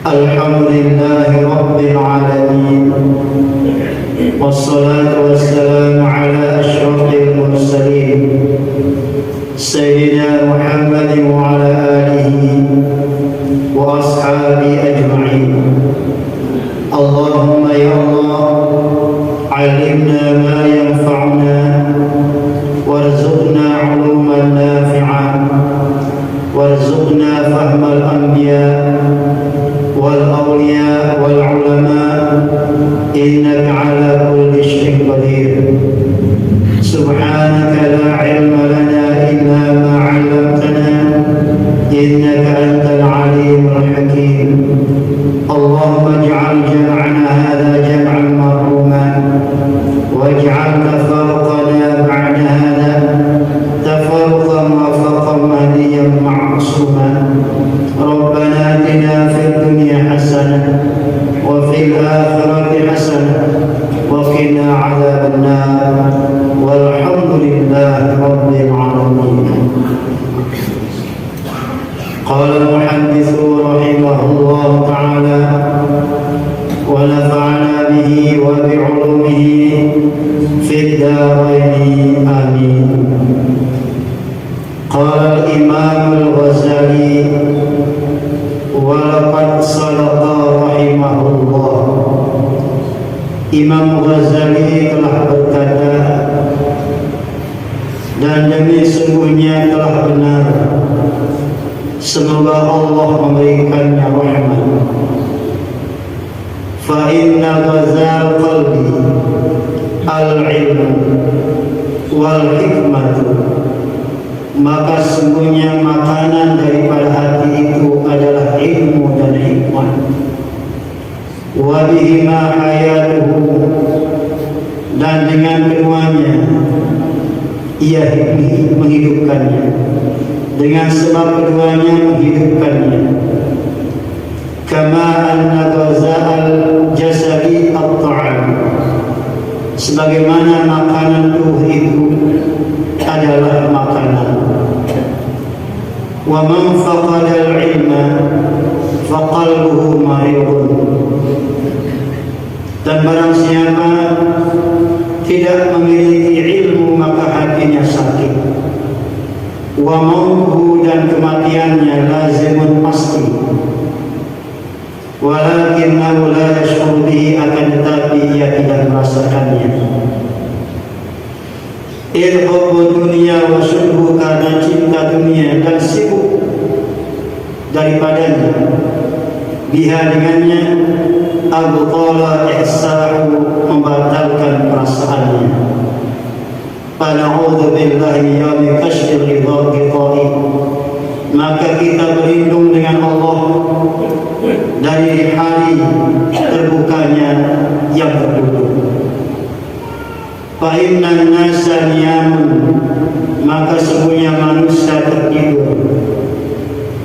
Alhamdulillahi Rabbil Alamin, wassalatu wassalamu ala ashrafil mursalin Sayyidina Muhammadin wa ala alihi wa ashabihi ajma'in. Allahumma ya Allah, alimna ma yanfa'una warzuqna 'uluman nafi'an warzuqna fahmal anbiya والأولياء والعلماء إنك على كل شيء قدير. سبحانك لا علم لنا إلا ما علمتنا إنك أنت العليم الحكيم. اللهم اجعل جمعنا هذا جمعا مرحوما واجعل تفرقنا بعد هذا تفرقا موفقا مهديا معصوما. ربنا آتنا في الدنيا حسنة وفي الآخرة حسنة وقنا عذاب النار والحمد لله رب العالمين. قال المحدث رحمه الله تعالى ونفعنا به وبعلومه في الدارين آمين. قال الإمام الغزالي walaqad sadaqa rahimahullah. Imam Ghazali telah berkata, dan demi sungguhnya telah benar, semoga Allah memberikannya rahmat. Fa inna ghazal qalbi al-ilm wal hikmatu, maka sungguhnya makanan daripada hati itu adalah ilmu dan hikmah. Wa bihima hayatuhu, dan dengan keduanya ia menghidupkannya, dengan sebab keduanya menghidupkannya. Kama anna ghazal jasadi at-ta'am, sebagaimana makanan tubuh itu adalah makanan. Wa man faqada al-ilma faqalbuhu maridun, dan barang siapa tidak memiliki ilmu maka hatinya sakit. Wa mautuhu, dan kematiannya lazimun pasti. Walakinnahu la yash'uru bihi, akan tetapi ia tidak merasakannya. Irhubbu dunia wa syubhu, karena cinta dunia dan sibuk daripadanya. Biha, dengannya, abtala ihsahu, membatalkan perasaannya. Fana'udzu billahi min kashfil ghidha'i, maka kita berlindung dengan Allah dari hari terbukanya yang tertutup. Fa inna nasa niyamun, maka sesungguhnya manusia tertidur.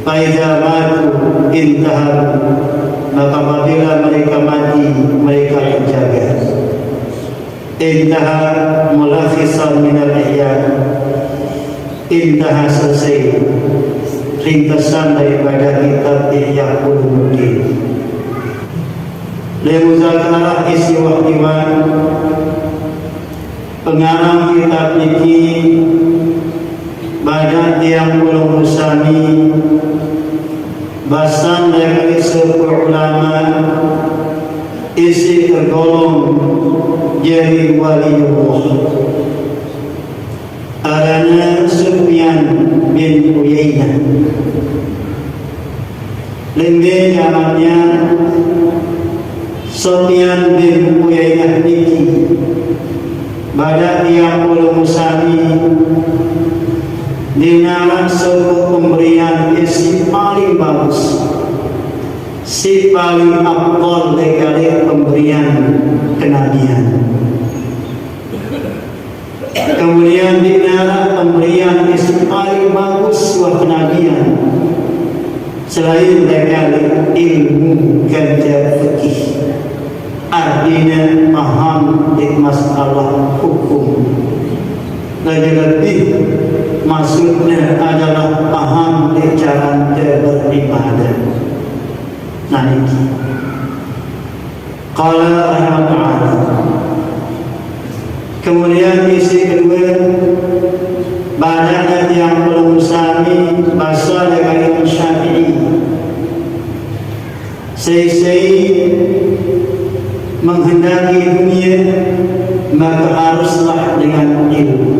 Fa idza matu intahar, maka apabila mereka mati mereka terjaga. Intaha mulakhisan minal ihya, intaha selesai ringkasan daripada kitab Ihya Ulumuddin. Lemuzakarah isi wahdiwan, pengarang kitab ini Badan yang belum rusani, bahasan dari sebuah ulama isi tergolong jadi waliullah. Adanya Sufyan bin Uyainah, lembih zamannya Sufyan bin Uyainah niki Badan yang belum rusani dengan sebuah pemberian isi paling bagus, si paling afdal dari pemberian kenabian. Kemudian dinara pemberian isi paling bagus buat kenabian selain dari ilmu kerja fikih, artinya paham di masalah hukum. Lebih maksudnya adalah paham di cara beribadah. nanti. Qala rahimahullah. Kemudian isi kedua, banyak yang belum sami bahasa dengan Imam Syafi'i. Saya menghendaki dunia, maka haruslah dengan ilmu.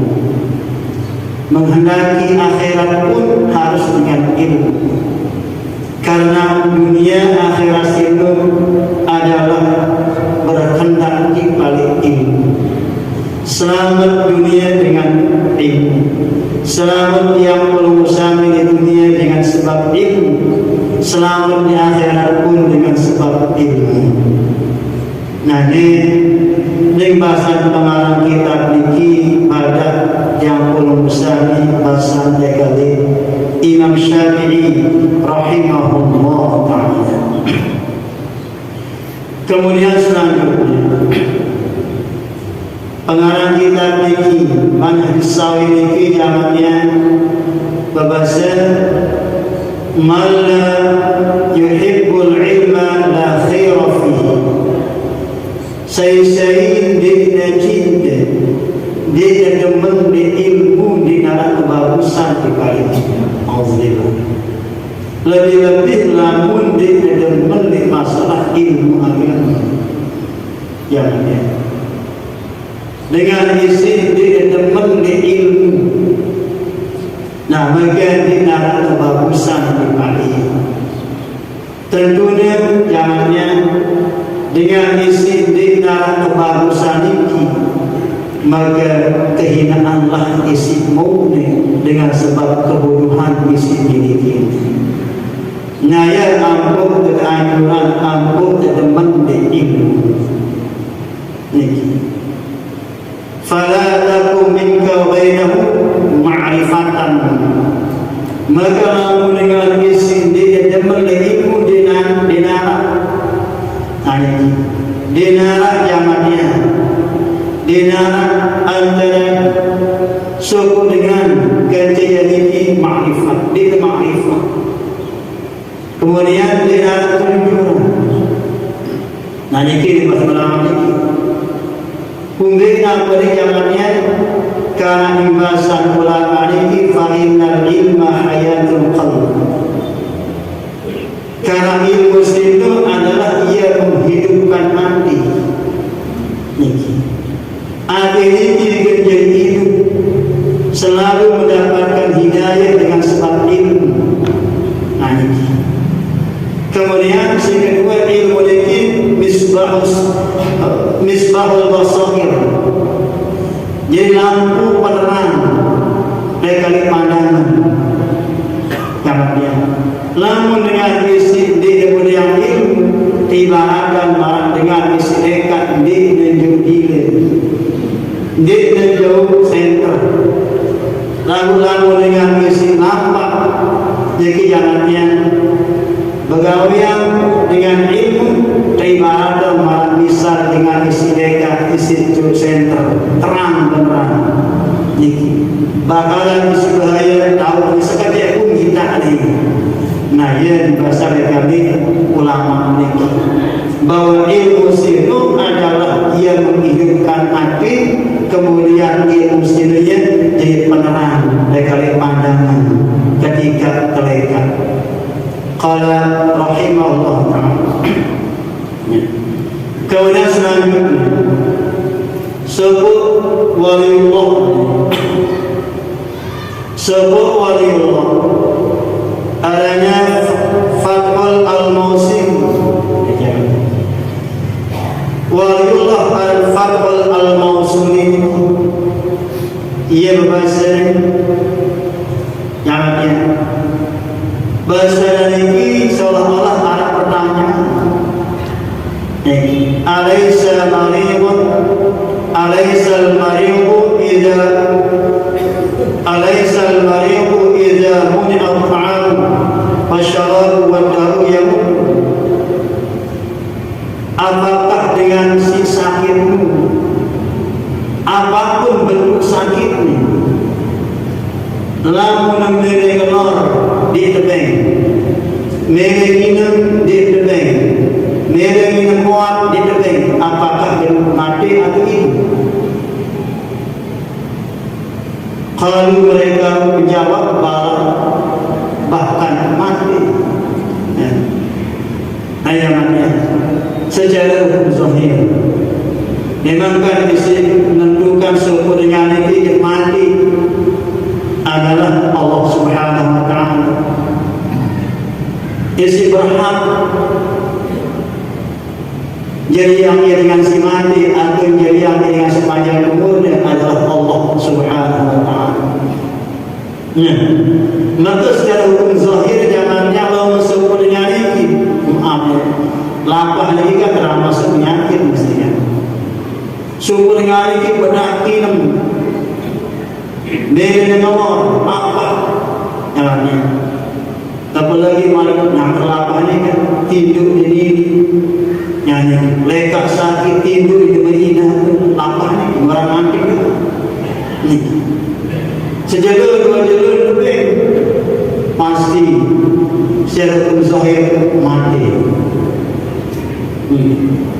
Menghendaki akhirat pun harus dengan ilmu. Karena dunia akhirat itu adalah berkehendak di balik ilmu. Selamat dunia dengan ilmu. Selamat yang berusaha di dunia dengan sebab ilmu. Selamat di akhirat pun dengan sebab ilmu. Nah, ini bahasa pengarang kitab niki pada yang berusaha di bahasa kali Imam Syafi'i rahimahullah ta'ala. Kemudian selanjutnya pengarang kitab niki Manhaj Sawi niki jamaknya bahasa man la yuhibbul ilma la khaira fihi. Saya dia cinta, dia demen di ilmu, di dalam kebagusan di baliknya. Alhamdulillah. Lebih-lebih lamun dia demen di masalah ilmu agama. Yang dia dengan isi dia demen di ilmu. Nah, maka di dalam kebagusan di baliknya. Tentunya jangannya dengan isi di dalam kebagusan ini, maka kehinaanlah isi murni dengan sebab kebodohan isi diri kita. Naya ampuh keanjuran, ampuh kedemen di ilmu. Niki. Fala taku minka bainahu ma'rifatan. Maka dengan isi di demen di ilmu dinara jamaknya dinara antara suku dengan gantian ini ma'rifat, dia ma'rifat. Kemudian dinara tunjuran. Nah, ini bahasa Melayu ini kumbina pada jamaknya karena imbasan ulama ini fa'innal ilma hayatul qalb. Karena ilmu itu adalah ia menghidupkan hati. Hati ini jadi hidup, selalu mendapatkan hidayah dengan sebab ilmu. Kemudian yang kedua, ilmu ini misbahul basair. Jadi lampu penerang dari pandangan. Namun dengan isi di kemudian ilmu ibaratkan dengan isi dekat di menjauh diri, di menjauh senter. Lalu dengan isi nampak, jadi jangannya begawian dengan ilmu ibaratkan misal dengan isi dekat, isi senter, terang benerang. Bakalan isi bahaya tahu sekali pun kita ni. Nah, ia bahasa kami ulama ini bahwa ilmu itu adalah ia menghidupkan hati, kemudian ilmu itu jadi penerang dari pandangan ketika terlekat. Qala rahimahullah ta'ala. Kemudian selanjutnya sebut waliullah. Sebut waliullah adanya Fathul Al-Mausim. Waliullah Al-Fathul Al-Mausim ia berbahasa yang bahasa ini seolah-olah ada pertanyaan. Alaysa maridun alaysa al-maridu idza alaysa al-maridu idza muni'a at-ta'am wa syarab wa daru yamut. Apakah dengan si sakitmu, apapun bentuk sakitnya, lamun mendengar di tebing, menginap di tebing, ayamannya secara hukum zahir memang kan isi menentukan suku dengan ini mati adalah Allah Subhanahu wa ta'ala. Isi berhak jadi yang dengan si mati atau jadi yang dengan sepanjang umurnya adalah Allah Subhanahu wa ta'ala. Maka secara hukum zahir zamannya Allah suku dengan ini maaf ya, lapah lagi kan termasuk penyakit mestinya. Suku dengan ini berarti dari nomor apa jalannya. Apalagi malam nak lapahnya kan tidur di sini nyanyi lekak sakit tidur di Medina lapahnya orang mati nih sejalur dua jalur lebih pasti secara zahir mati.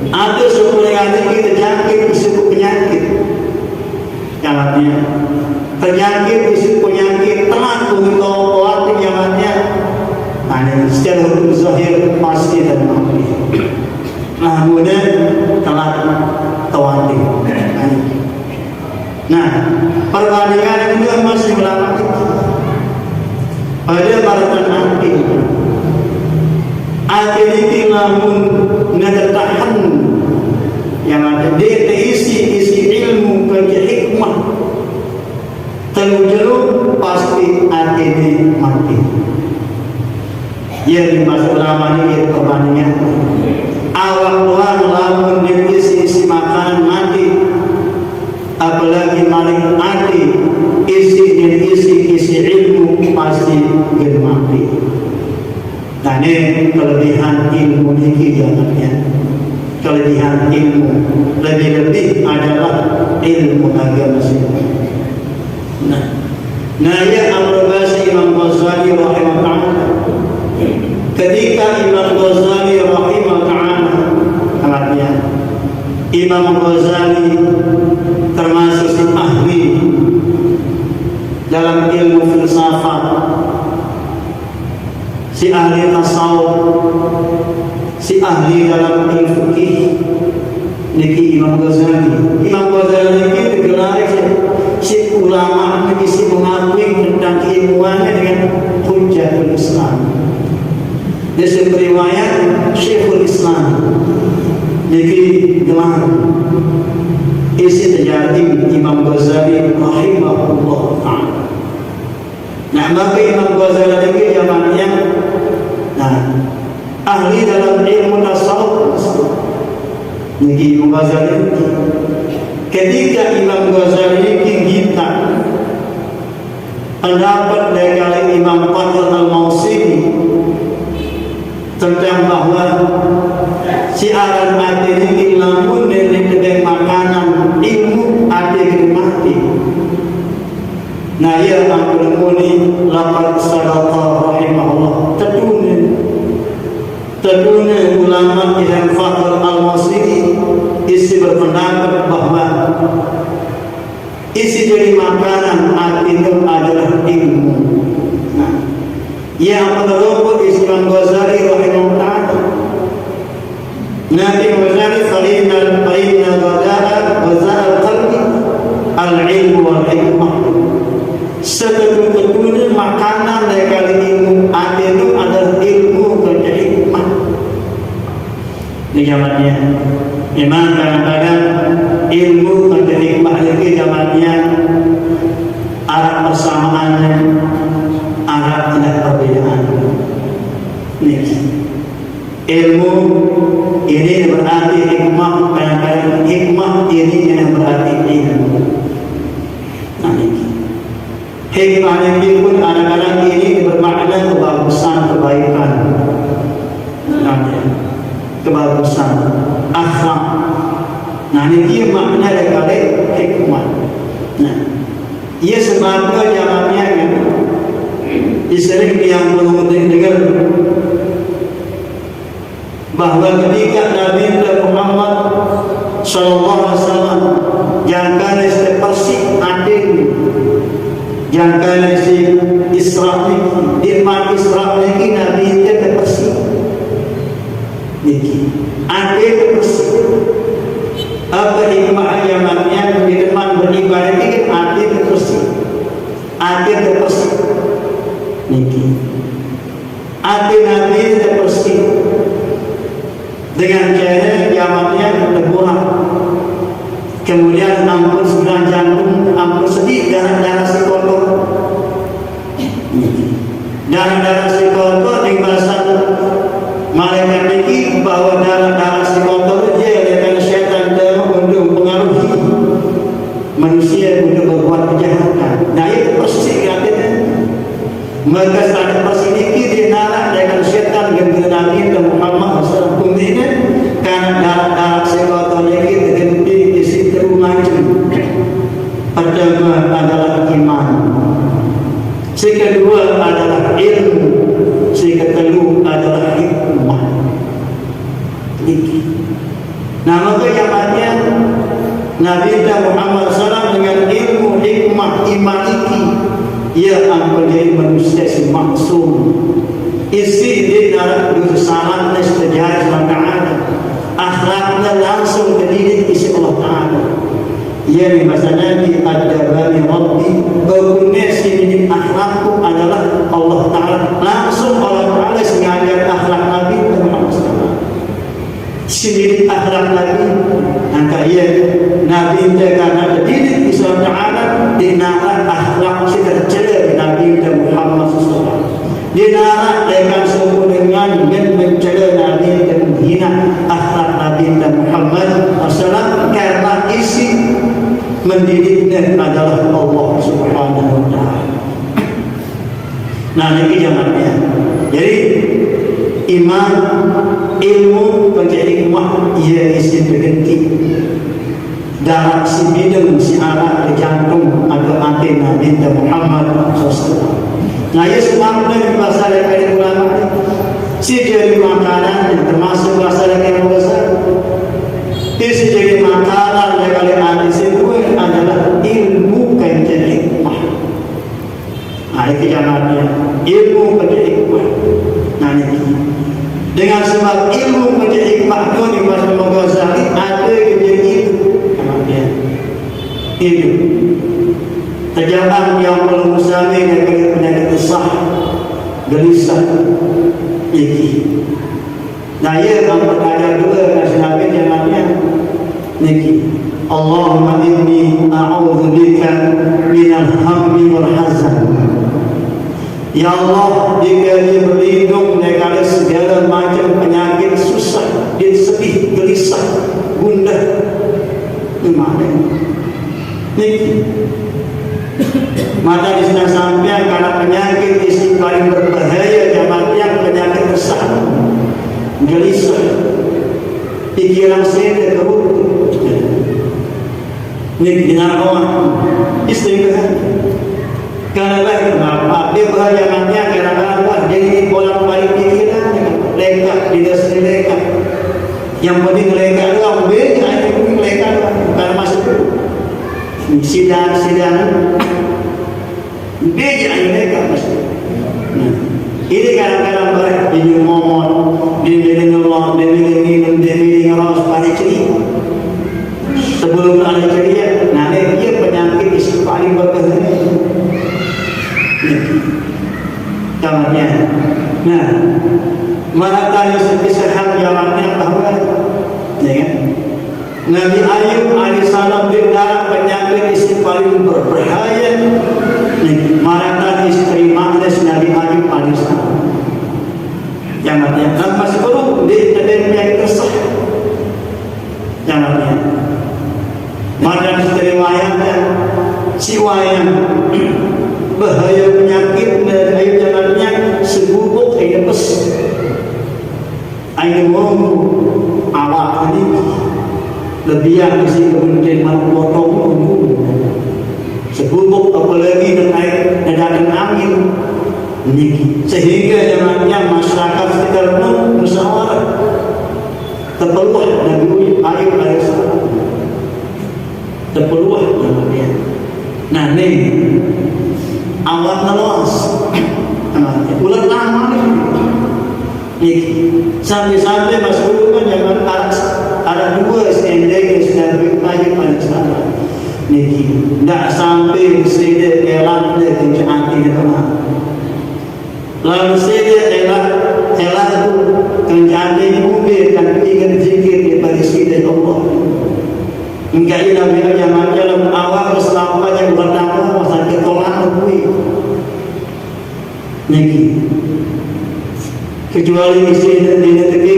Ada suku yang kita jangkit suku penyakit jalannya penyakit isu penyakit telah untuk waktu zamannya secara hukum zahir pasti dan mati. Namun telah tawati. Nah, perbandingan itu masih ulama pada baratan nanti. Akhirnya namun ngertahan yang ada isi ilmu bagi hikmah terlalu pasti akhirnya mati. Ya di masa ulama ini perbandingan awak tuan lamun isi makanan mati apalagi maling mati isi ilmu pasti mati. Dan ini kelebihan ilmu ini jalannya. Kelebihan ilmu lebih-lebih adalah ilmu agama sendiri. Nah ya Al-Basi Imam Ghazali rahimahullah ketika Imam Ghazali rahimahullah alatnya Imam Ghazali termasuk si ahli dalam ilmu filsafat, si ahli tasawuf, si ahli dalam ilmu fikih niki Imam Ghazali. Imam Ghazali ini digelar si ulama yang isi mengakui tentang keilmuannya dengan hujjatul Islam. Dia riwayat Syekhul Islam. Jadi gelar isi terjadi Imam Ghazali rahimahullah ta'ala. Nah maka Imam Ghazali ini zamannya ahli dalam ilmu tasawuf. Jadi Imam Ghazali ketika Imam Ghazali kita pendapat dari Imam Fadl Al-Mausili tentang bahwa siaran mati ini lamun dari kedai makanan ilmu ada mati. Nah ia akan muni laqad sadaqa rahimahullah tadune ulama Imam Fadl Al-Mausili isi berpendapat bahwa isi dari makanan itu adalah ilmu. Nah, yang menurut Imam Ghazali rahimahullah, Nabi Ghazali fa'inna ghazal qalbi al-ilmu wal hikmah. Sebetulnya makanan dari ilmu itu adalah ilmu dan hikmah. Di zamannya memang kadang-kadang ilmu dan hikmah lagi zamannya arah persamaannya, arah tidak perbedaan. Nih, ilmu ini berarti hikmah, kadang-kadang hikmah ini yang berarti ilmu. Nah, ini hikmah ini pun kadang-kadang ini bermakna kebagusan, kebaikan. Nah, kebagusan akhlak. Nah ini dia makna dari hikmah. Nah ia sebabnya jalannya kan sering yang belum dengar bahwa ketika Nabi Muhammad sallallahu alaihi wasallam jangan seperti adil jangan si Israel di Isra ini Nabi itu seperti Niki ada terus apa hikmah ayamannya di depan beribadah ini ada terus niki ada nabi terus dengan cara jamannya terbuang kemudian ampun sembilan jantung ampun sedih darah si kotor darah si kotor di bahasa malaikat ini bahwa darah si kotor dia adalah syaitan untuk mempengaruhi manusia untuk berbuat kejahatan. Nah itu persis katanya. Maka saat persis ini dinarah dengan syaitan dengan Nabi Muhammad SAW ini karena darah si kotor ini terhenti di situ macam. Pertama adalah iman. Si kedua adalah ilmu. Si ketiga adalah hikmah. Nah maka jawabannya Nabi Muhammad SAW dengan ilmu hikmah iman ini ia akan menjadi manusia si maksum isi di dalam berusaha nestajah SWT akhlaknya langsung terdidik isi Allah Ta'ala ia bahasanya di adabani Rabbi berkunia si minim akhlakku adalah Allah Ta'ala langsung Allah Ta'ala sengaja akhlak Nabi Muhammad SAW sendiri akhlak Nabi angka ia Nabi karena terdidik isi Allah Ta'ala dinara akhlak si tercela Nabi Muhammad SAW dinara dengan suku dengan mencela Nabi dan menghina akhlak Nabi Muhammad SAW karena isi mendidiknya adalah Allah Subhanahu Wa Taala. Nah ini jawabannya. Jadi iman, ilmu, hikmah ia isi berhenti dalam si bidang si arah jantung atau hati Nabi Muhammad SAW. Nah ia sebabnya di bahasa dari ulama si jadi makanan yang termasuk bahasa dari besar. Isi jadi makanan yang kali hadis itu adalah ilmu dan hikmah. Nah itu jawabannya ilmu dan hikmah. Nah ini dengan sebab ilmu dan hikmah itu di bahasa Ghazali ada yang jadi hidup terjawab yang belum usami dari penyakit sah gelisah iki. Nah ia ada dua kasih Nabi jalannya niki Allahumma inni a'udzubika minal hammi wal hazan. Ya Allah, jika dia berlindung dari segala macam penyakit susah, dia sedih, gelisah, gundah. Gimana? Niki mata di sana sampai karena penyakit isi paling berbahaya jamaknya penyakit besar gelisah pikiran saya terus ini dinarkoba istri kan karena apa dia bahaya maknya karena apa jadi bolak balik pikiran lengkap tidak sendiri lengkap yang penting lengkap doang beda yang penting lengkap karena masuk sidang beda yang lengkap masuk. Ini kadang-kadang berat di momon, di minum, di ros pada cerita. Sebelum ada cerita, nah dia penyakit isi paling berbahaya. Jawabannya, nah manakala sehat jawabannya bahwa, ya kan? Nabi Ayub alaihissalam berdarah penyakit isi paling berbahaya. Manakala istri Magdes Nabi Ayub alaihissalam. Jawabannya, masih perlu di yang tersah. Jawabannya, mana istri wayangnya, si wayang bahaya penyakit dan Ayub jawabannya sebubuk air pes, air murung awak ini. Lebih yang isi kemudian potong sebubuk apalagi dengan air angin ini sehingga jamannya masyarakat sekitar pun musyawarah terpeluah Nabi Ayub alaihissalam terpeluah jamannya. Nah ini awal nalas ulat lama Sampai-sampai masuk kan jangan ada dua standing yang sudah berupaya pada sana. Tak sampai sedek elak dia kencaan di depan. Lalu sedek elak itu kencaan di mobil dan ingat zikir daripada sedek Allah. Enggak ialah yang dalam awal keselamatan yang bernama masa ketolak lebih. Kecuali istri di negeri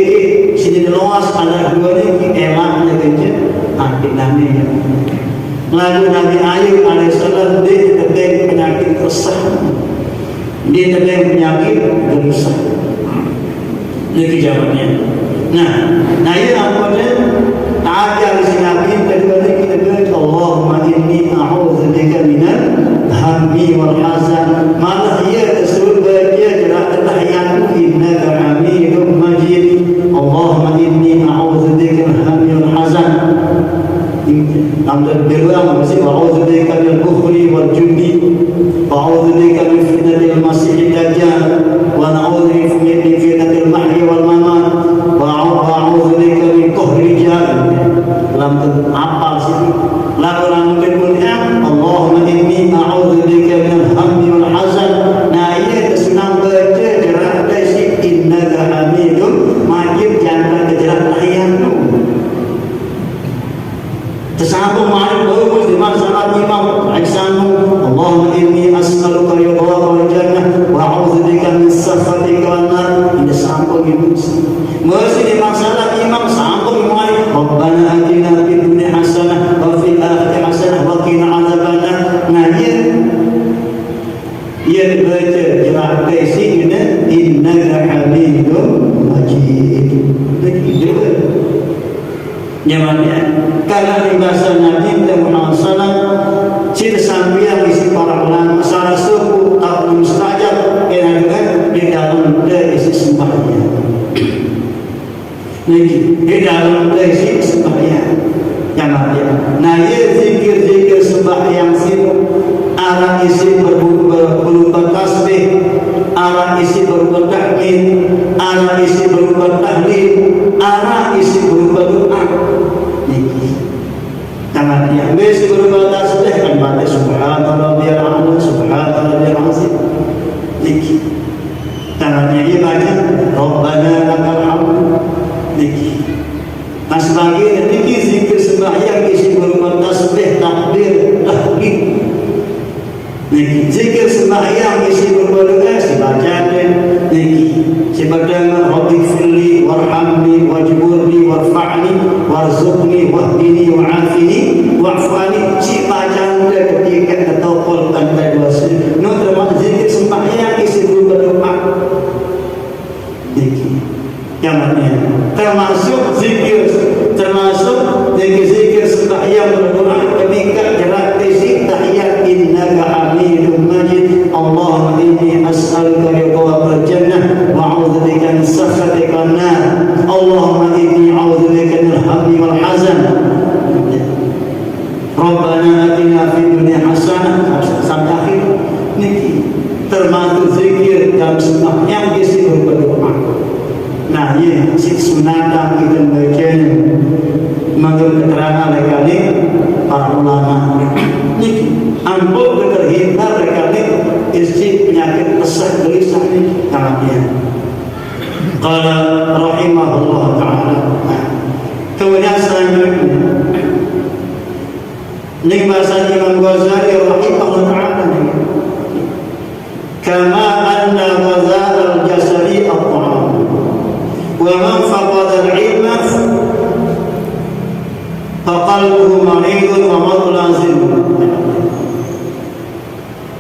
sini luas ada dua ni elak dia kencang hati namanya. Lalu Nabi Ayub alaihissalam dia terkena penyakit resah, dia terkena penyakit gelisah. Ini jawabannya. Nah ini apa dia? Ajar si Nabi kedua ni kita bilang Allahumma inni a'udzubika minal hammi wal hazan. Malah ia tersebut baca gerak tahiyat innaka hamidum majid. Allahumma inni a'udzubika minal hammi wal hazan. Ambil berulang mesti wa'udzubika minal bukhli wal jubni wa'udzubika min fitnatil masiihid dajjal wa na'udzubika min fitnatil mahya wal mamat wa'udzubika min qahri rijal. Dalam apa sih? Lalu kemudian Allahumma inni a'udzubika minal hammi wal hazan. Nah ia kesenang baca gerak dari innaka hamidum majid jangan gerak tahiyat. Tersambung mari bagus di masalah imam ihsanmu Allahumma inni as'aluka ridhaka wal jannah wa a'udzubika min sakhatika wan nar. Ini sambung ini mesti di masalah imam sambung mari Rabbana atina fid dunya hasanah wa fil akhirati hasanah wa qina adzabannar. Nah ia dibaca gerak isi ini innaka hamidum majid. Begitu jawabannya. Karena di bahasa Nabi Muhammad SAW ciri sambiang isi para ulama salah suku atau mustajab yang ada di dalam isi sembahyang. Di dalam isi sembahyang jawabannya. Nah ia zikir-zikir sembahyang sini arah isi berupa tasbih, arah isi berupa tahmid, arah isi berupa tahlil, arah isi berupa doa. Tangan yang besi berupa tasbih kan baca subhanallah bihamdihi subhanallah azim. Zikir. Tangannya ia baca Rabbana lakal hamd. Zikir. Nah sebagai zikir sembahyang isi berupa tasbih, takbir, tahlil. Zikir sembahyang isi berupa doa dibaca seperti Rabbighfirli warhamni wajburni warfa'ni warzuqni wahdini wa'afini wa'fani. Si bacaan ketika ketopol tanda dosa termasuk zikir sembahyang isi berupa doa. Yang mana termasuk zikir sembahyang berdoa ketika gerak isi tahiyat innaka hamidum majid. Allahumma inni as'aluka ridhaka wal jannah wa a'udzubika min sakhatika wan nar. Allahumma inni a'udzubika minal hammi wal hazan. Rabbana atina fid dunya hasanah sampai akhir. Niki termasuk zikir dalam sembahyang isi berupa doa. Nah ini sunat kita baca menurut keterangan kali para ulama. Niki ampun terhindar kali isi penyakit resah gelisah ini tangannya. Qala rahimahullah ta'ala. Kemudian selanjutnya ini bahasa Imam Ghazali rahimahullah ta'ala. Kama anna ghazal al-jasadi at-ta'am wa man faqada al-ilma faqalbuhu maridun wa madlazim.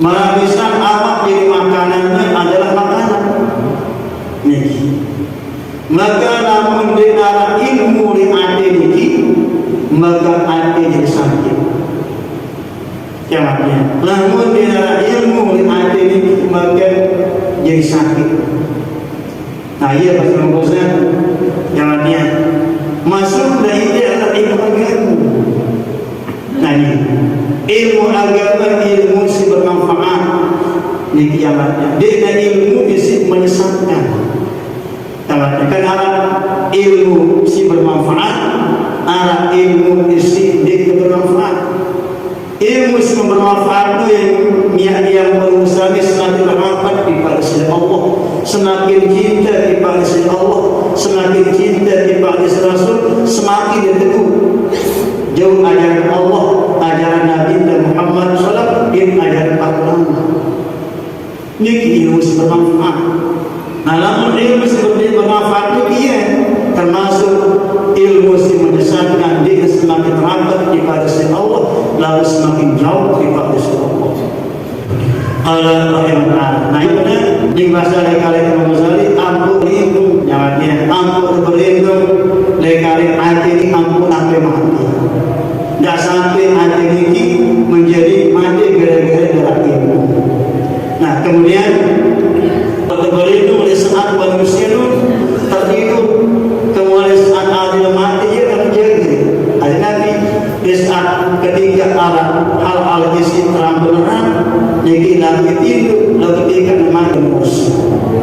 Merapisan apa jadi makanannya adalah makanan. Maka namun dinara ilmu di ade niki maka ade jadi sakit. Jawabnya, namun dinara ilmu di ade niki maka jadi sakit. Nah iya pasal jawabnya masuk dari dia adalah ilmu agama. Nah ini ilmu agama, ilmu si bermanfaat. Ini kiamatnya. Dia ilmu isi menyesatkan. lewatnya. Karena ilmu si bermanfaat, arah ilmu isi bermanfaat. Ilmu si bermanfaat itu yang berusaha semakin bermanfaat kepada Allah, semakin cinta kepada Allah, semakin cinta kepada Rasul, semakin teguh jauh ajaran Allah, ajaran Nabi Muhammad SAW, dan ajaran para ulama. Ini ilmu si bermanfaat. Nah, namun ilmu seperti bermanfaat itu iya, termasuk ilmu si menyesatkan dia semakin rapat kepada Allah, lalu semakin jauh kepada Allah. Allah rahimahullah. Nah itu di bahasa lekali Imam Ghazali, ampun berlindung jawabnya, ampun berlindung lekali hati ini, ampun sampai mati. Tidak sampai hati ini menjadi mati gara-gara darah ilmu. Nah kemudian berlindung oleh saat manusia itu terhidup, kemudian saat adil mati dia akan menjadi ada Nabi di saat ketika hal-hal isi terang beneran jadi lagi itu lalu ketika mati mus.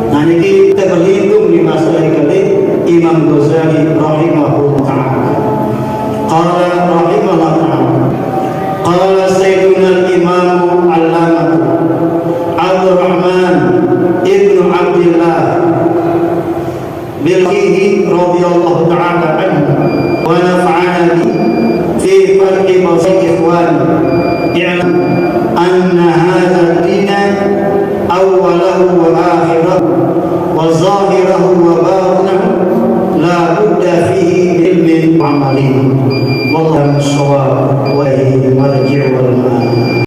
Nah ini kita berlindung di masa kali Imam Ghazali rahimahullah ta'ala. Qala rahimahullah ta'ala, qala sayyiduna al-imam al-allamah Abdurrahman ibnu Abdillah bilhihi radhiyallahu ta'ala anhu wa nafa'ana bi fi farqi basit ikhwan i'lam anna hadha ad-din awwalahu wa akhirahu wa zahirahu wa batinahu la budda fihi ilmin wa amalin wallahu shawab wa ilayhi marji'u wal ma'ab.